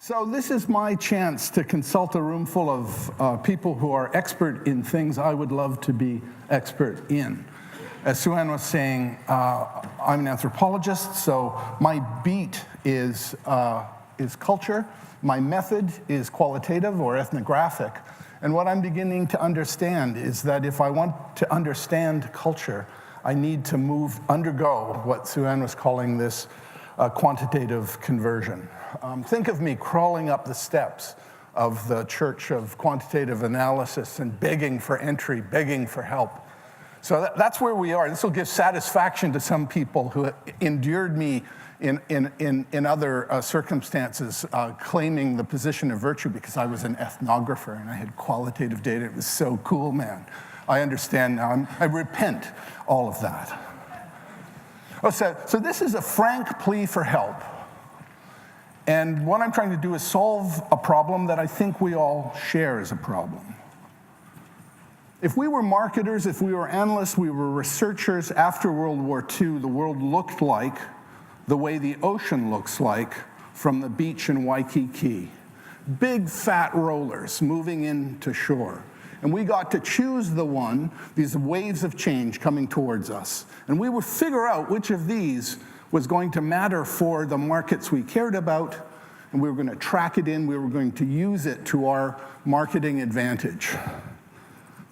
So this is my chance to consult a room full of people who are expert in things I would love to be expert in. As Swan was saying, I'm an anthropologist, so my beat is culture. My method is qualitative or ethnographic. And what I'm beginning to understand is that if I want to understand culture, I need to undergo what Swan was calling this quantitative conversion. Think of me crawling up the steps of the Church of Quantitative Analysis and begging for entry, begging for help. So that's where we are. This will give satisfaction to some people who endured me in other circumstances, claiming the position of virtue because I was an ethnographer and I had qualitative data. It was so cool, man. I understand now. I repent all of that. So this is a frank plea for help. And what I'm trying to do is solve a problem that I think we all share as a problem. If we were marketers, if we were analysts, we were researchers after World War II, the world looked like the way the ocean looks like from the beach in Waikiki. Big fat rollers moving into shore. And we got to choose these waves of change coming towards us. And we would figure out which of these was going to matter for the markets we cared about, and we were going to track it in, we were going to use it to our marketing advantage.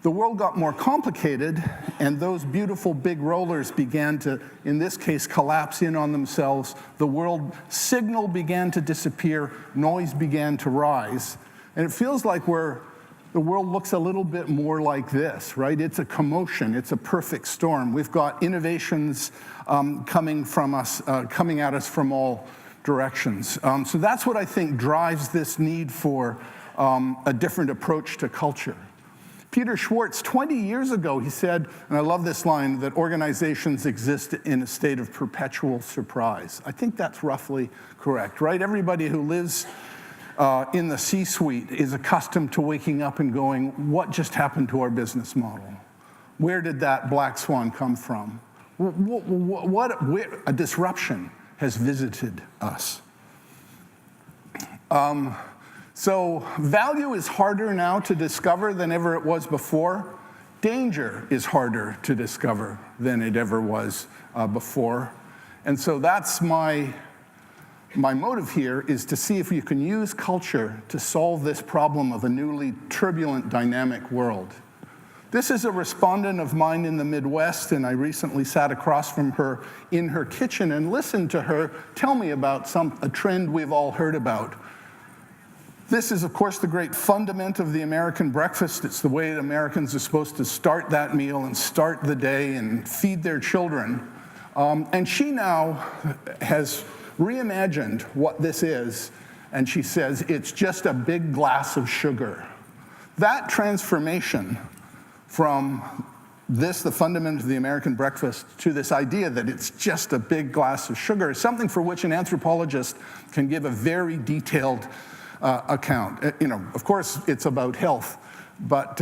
The world got more complicated, and those beautiful big rollers began to, in this case, collapse in on themselves. The world signal began to disappear, noise began to rise, and it feels like the world looks a little bit more like this, right? It's a commotion, it's a perfect storm. We've got innovations coming at us from all directions. So that's what I think drives this need for a different approach to culture. Peter Schwartz, 20 years ago, he said, and I love this line, that organizations exist in a state of perpetual surprise. I think that's roughly correct, right? Everybody who lives in the C-suite is accustomed to waking up and going, what just happened to our business model? Where did that black swan come from? Where a disruption has visited us. So value is harder now to discover than ever it was before. Danger is harder to discover than it ever was before. And so that's my motive here is to see if you can use culture to solve this problem of a newly turbulent, dynamic world. This is a respondent of mine in the Midwest, and I recently sat across from her in her kitchen and listened to her tell me about a trend we've all heard about. This is, of course, the great fundament of the American breakfast. It's the way that Americans are supposed to start that meal and start the day and feed their children. And she now has reimagined what this is, and she says it's just a big glass of sugar. That transformation from this, the fundament of the American breakfast, to this idea that it's just a big glass of sugar is something for which an anthropologist can give a very detailed account. Of course, it's about health, but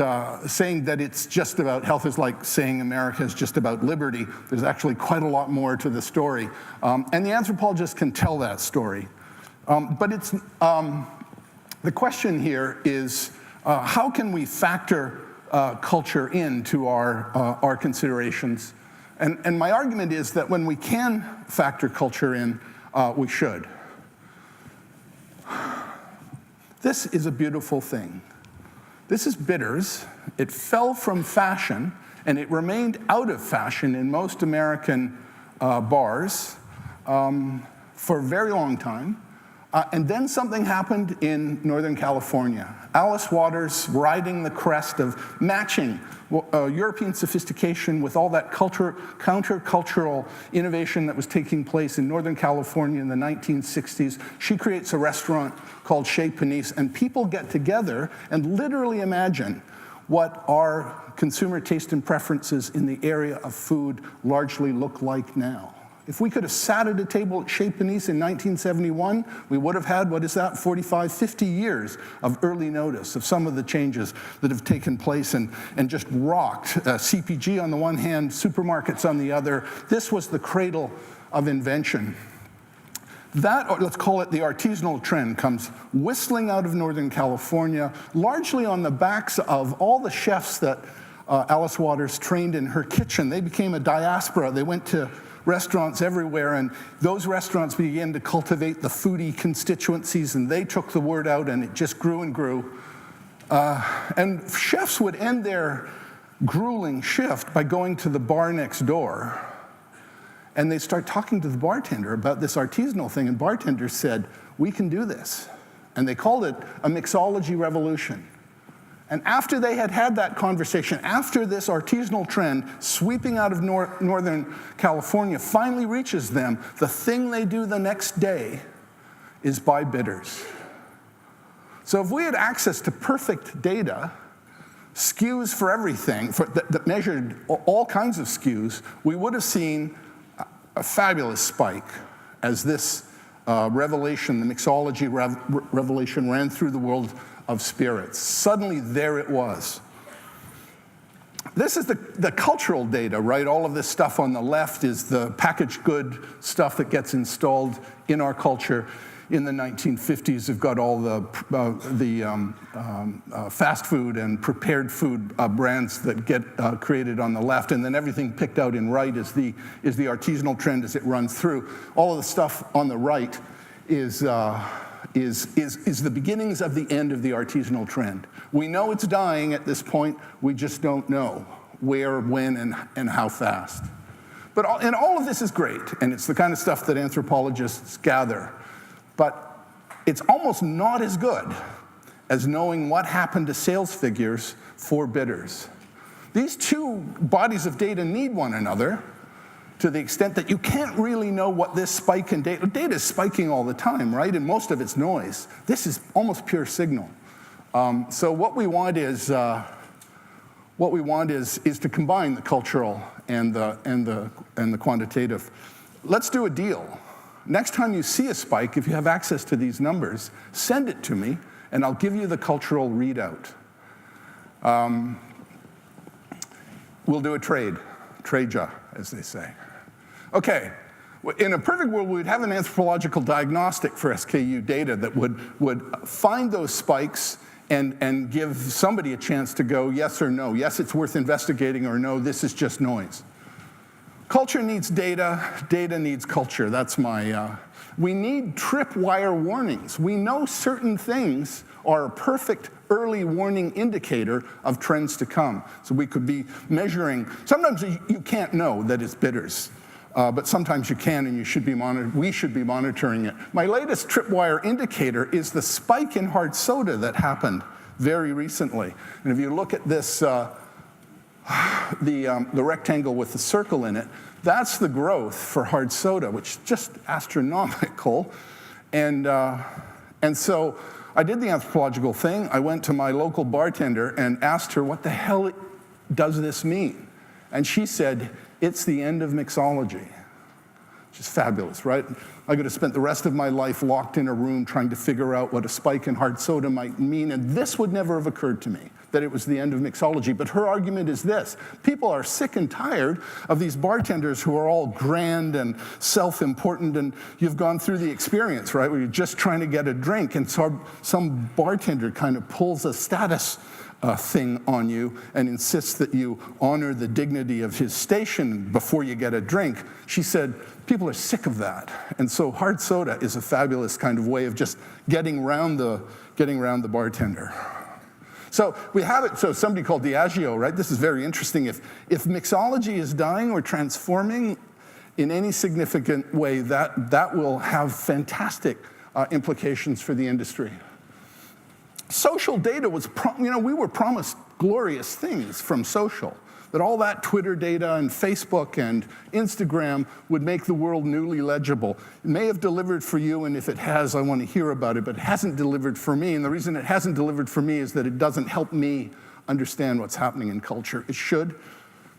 saying that it's just about health is like saying America is just about liberty. There's actually quite a lot more to the story. And the anthropologist can tell that story. But the question here is, how can we factor culture into our considerations? And my argument is that when we can factor culture in, we should. This is a beautiful thing. This is bitters. It fell from fashion, and it remained out of fashion in most American bars for a very long time. And then something happened in Northern California. Alice Waters, riding the crest of matching European sophistication with all that countercultural innovation that was taking place in Northern California in the 1960s. She creates a restaurant called Chez Panisse, and people get together and literally imagine what our consumer taste and preferences in the area of food largely look like now. If we could have sat at a table at Chez Panisse in 1971, we would have had, 45, 50 years of early notice of some of the changes that have taken place and just rocked. CPG on the one hand, supermarkets on the other. This was the cradle of invention. That, or let's call it the artisanal trend, comes whistling out of Northern California, largely on the backs of all the chefs that Alice Waters trained in her kitchen. They became a diaspora. They went to restaurants everywhere, and those restaurants began to cultivate the foodie constituencies, and they took the word out, and it just grew and grew. And chefs would end their grueling shift by going to the bar next door, and they start talking to the bartender about this artisanal thing, and bartenders said, "We can do this." And they called it a mixology revolution. And after they had that conversation, after this artisanal trend sweeping out of Northern California finally reaches them, the thing they do the next day is buy bitters. So if we had access to perfect data, SKUs for everything, that measured all kinds of SKUs, we would have seen a fabulous spike as this revelation, the mixology revelation, ran through the world of spirits. Suddenly, there it was. This is the cultural data, right? All of this stuff on the left is the packaged good stuff that gets installed in our culture. In the 1950s, we've got all the fast food and prepared food brands that get created on the left, and then everything picked out in right is the artisanal trend as it runs through. All of the stuff on the right is the beginnings of the end of the artisanal trend. We know it's dying at this point. We just don't know where, when, and how fast. And all of this is great, and it's the kind of stuff that anthropologists gather. But it's almost not as good as knowing what happened to sales figures for bitters. These two bodies of data need one another to the extent that you can't really know what this spike in data. Data is spiking all the time, right? And most of it's noise. This is almost pure signal. So what we want is to combine the cultural and the quantitative. Let's do a deal. Next time you see a spike, if you have access to these numbers, send it to me, and I'll give you the cultural readout. We'll do a trade-ja, as they say. Okay, in a perfect world, we'd have an anthropological diagnostic for SKU data that would find those spikes and give somebody a chance to go yes or no. Yes, it's worth investigating, or no, this is just noise. Culture needs data, data needs culture. That's we need tripwire warnings. We know certain things are a perfect early warning indicator of trends to come. So we could be measuring, sometimes you can't know that it's bitters, but sometimes you can, and we should be monitoring it. My latest tripwire indicator is the spike in hard soda that happened very recently. And if you look at this, the rectangle with the circle in it, that's the growth for hard soda, which is just astronomical. And so I did the anthropological thing. I went to my local bartender and asked her, what the hell does this mean? And she said, it's the end of mixology. Which is fabulous, right? I could have spent the rest of my life locked in a room trying to figure out what a spike in hard soda might mean, and this would never have occurred to me, that it was the end of mixology. But her argument is this: people are sick and tired of these bartenders who are all grand and self-important, and you've gone through the experience, right, where you're just trying to get a drink, and so some bartender kind of pulls a status thing on you and insists that you honor the dignity of his station before you get a drink. She said, people are sick of that. And so hard soda is a fabulous kind of way of just getting around the bartender. So we have it, so somebody called Diageo, right? This is very interesting. If mixology is dying or transforming in any significant way, that will have fantastic implications for the industry. Social data was, we were promised glorious things from social, that all that Twitter data and Facebook and Instagram would make the world newly legible. It may have delivered for you, and if it has, I want to hear about it, but it hasn't delivered for me, and the reason it hasn't delivered for me is that it doesn't help me understand what's happening in culture. It should,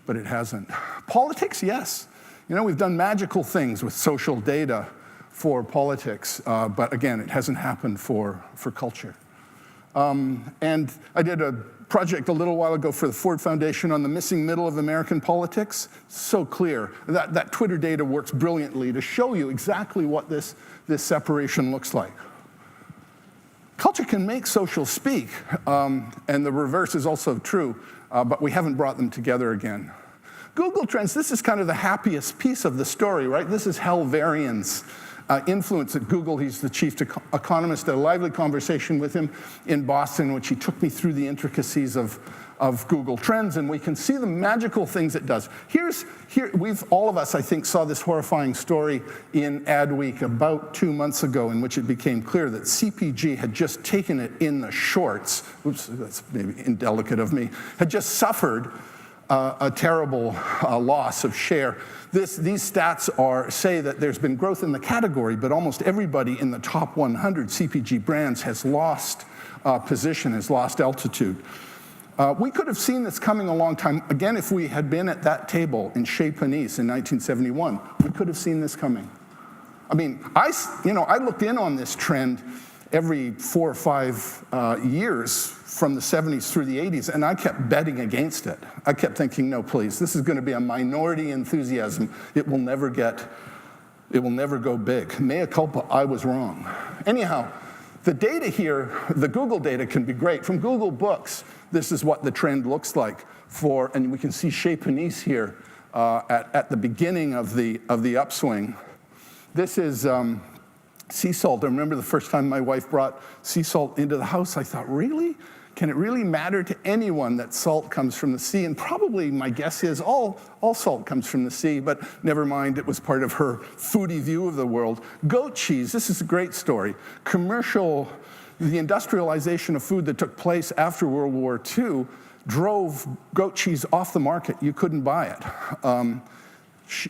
but it hasn't. Politics, yes. We've done magical things with social data for politics, but again, it hasn't happened for culture. And I did a project a little while ago for the Ford Foundation on the missing middle of American politics. So clear. That Twitter data works brilliantly to show you exactly what this separation looks like. Culture can make social speak, and the reverse is also true, but we haven't brought them together again. Google Trends, this is kind of the happiest piece of the story, right? This is Hal Varian's influence at Google. He's the chief economist. I had a lively conversation with him in Boston, which he took me through the intricacies of Google Trends, and we can see the magical things it does. All of us, I think, saw this horrifying story in Adweek about 2 months ago, in which it became clear that CPG had just taken it in the shorts. Oops, that's maybe indelicate of me. Had just suffered a terrible loss of share. These stats say that there's been growth in the category, but almost everybody in the top 100 CPG brands has lost position, has lost altitude. We could have seen this coming a long time. Again, if we had been at that table in Chez Panisse in 1971, we could have seen this coming. I mean, I looked in on this trend every 4 or 5 years from the 70s through the 80s, and I kept betting against it. I kept thinking, no, please, this is going to be a minority enthusiasm. It will never go big. Mea culpa, I was wrong. Anyhow, the data here, the Google data can be great. From Google Books, this is what the trend looks like and we can see Chez Panisse here at the beginning of the upswing. This is sea salt. I remember the first time my wife brought sea salt into the house, I thought, really? Can it really matter to anyone that salt comes from the sea? And probably my guess is all salt comes from the sea, but never mind, it was part of her foodie view of the world. Goat cheese, this is a great story. The industrialization of food that took place after World War II drove goat cheese off the market. You couldn't buy it.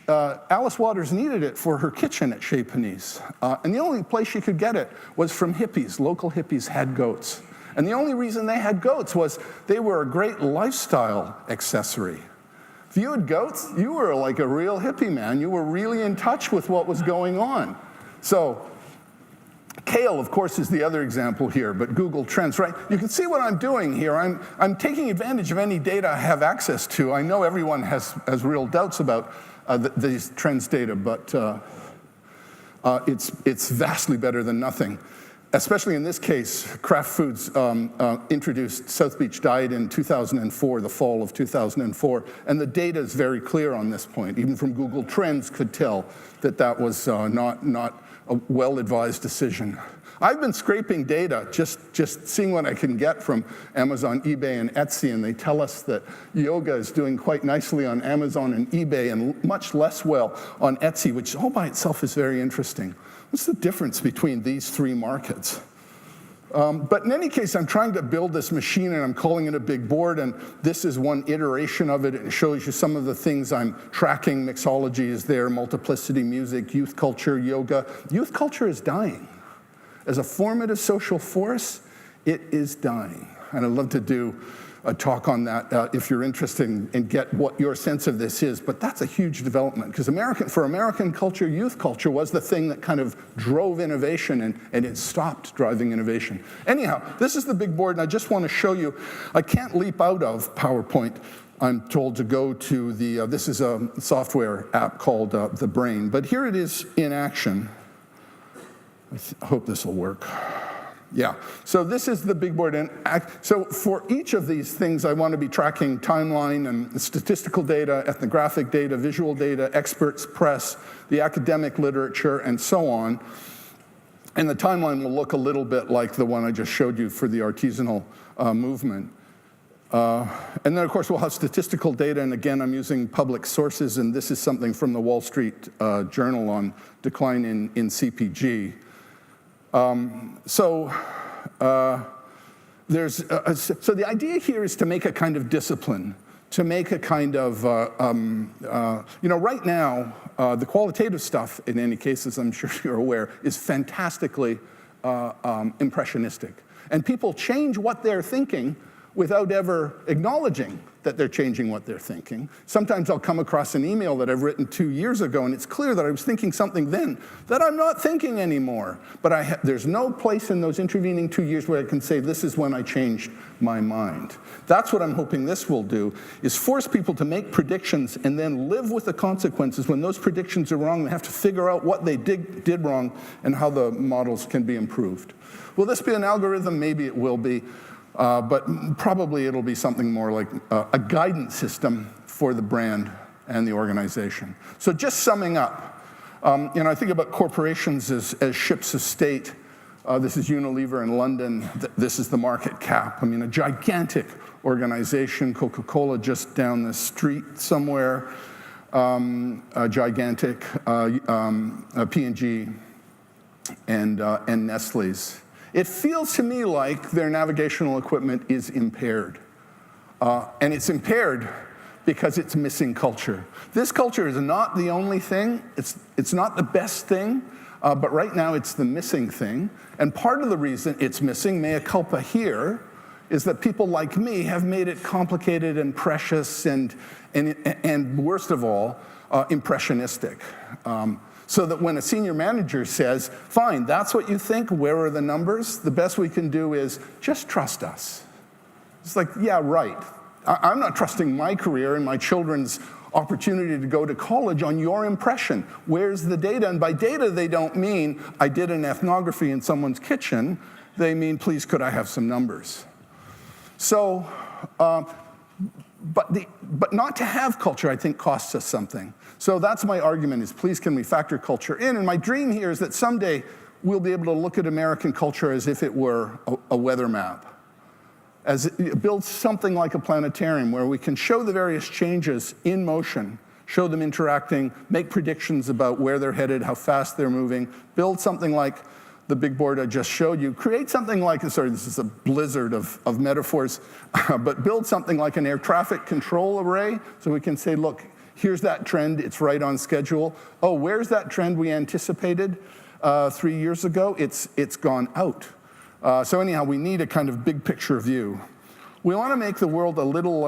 Alice Waters needed it for her kitchen at Chez Panisse. And the only place she could get it was from hippies. Local hippies had goats. And the only reason they had goats was they were a great lifestyle accessory. If you had goats, you were like a real hippie, man. You were really in touch with what was going on. So kale, of course, is the other example here, but Google Trends, right? You can see what I'm doing here. I'm taking advantage of any data I have access to. I know everyone has real doubts about these trends data, but it's vastly better than nothing. Especially in this case, Kraft Foods introduced South Beach Diet in 2004, the fall of 2004, and the data is very clear on this point. Even from Google Trends could tell that was not a well-advised decision. I've been scraping data, just seeing what I can get from Amazon, eBay, and Etsy, and they tell us that yoga is doing quite nicely on Amazon and eBay and much less well on Etsy, which all by itself is very interesting. What's the difference between these 3 markets? But in any case, I'm trying to build this machine, and I'm calling it a big board, and this is one iteration of it. It shows you some of the things I'm tracking. Mixology is there, multiplicity, music, youth culture, yoga. Youth culture is dying. As a formative social force, it is dying. And I'd love to do a talk on that if you're interested and get what your sense of this is. But that's a huge development, because for American culture, youth culture was the thing that kind of drove innovation, and it stopped driving innovation. Anyhow, this is the big board, and I just want to show you, I can't leap out of PowerPoint. I'm told to go to this is a software app called The Brain. But here it is in action. I hope this will work. Yeah, so this is the big board. And so for each of these things, I want to be tracking timeline and statistical data, ethnographic data, visual data, experts, press, the academic literature, and so on. And the timeline will look a little bit like the one I just showed you for the artisanal movement. And then, of course, we'll have statistical data. And again, I'm using public sources. And this is something from the Wall Street Journal on decline in CPG. So the idea here is to make a kind of discipline, to make a kind of, right now, the qualitative stuff, in any case, as I'm sure you're aware, is fantastically impressionistic. And people change what they're thinking without ever acknowledging that they're changing what they're thinking. Sometimes I'll come across an email that I've written 2 years ago, and it's clear that I was thinking something then that I'm not thinking anymore. But there's no place in those intervening 2 years where I can say, this is when I changed my mind. That's what I'm hoping this will do, is force people to make predictions and then live with the consequences. When those predictions are wrong, they have to figure out what they did wrong and how the models can be improved. Will this be an algorithm? Maybe it will be. But probably it'll be something more like a guidance system for the brand and the organization. So just summing up, I think about corporations as ships of state. This is Unilever in London. This is the market cap. I mean, a gigantic organization, Coca-Cola just down the street somewhere, a gigantic P&G and Nestle's. It feels to me like their navigational equipment is impaired. And it's impaired because it's missing culture. This culture is not the only thing. It's not the best thing, but right now it's the missing thing. And part of the reason it's missing, mea culpa here, is that people like me have made it complicated and precious and worst of all, impressionistic. So that when a senior manager says, fine, that's what you think, where are the numbers? The best we can do is just trust us. It's like, yeah, right. I'm not trusting my career and my children's opportunity to go to college on your impression. Where's the data? And by data, they don't mean I did an ethnography in someone's kitchen. They mean, please, could I have some numbers? So, but not to have culture, I think, costs us something. So that's my argument, is please can we factor culture in? And my dream here is that someday we'll be able to look at American culture as if it were a weather map. As it builds something like a planetarium where we can show the various changes in motion, show them interacting, make predictions about where they're headed, how fast they're moving, build something like the big board I just showed you, create something like, sorry, this is a blizzard of metaphors, but build something like an air traffic control array so we can say, look, here's that trend, it's right on schedule. Oh, where's that trend we anticipated 3 years ago? It's gone out. So anyhow, we need a kind of big picture view. We want to make the world a little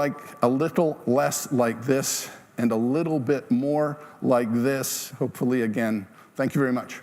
less like this and a little bit more like this, hopefully again. Thank you very much.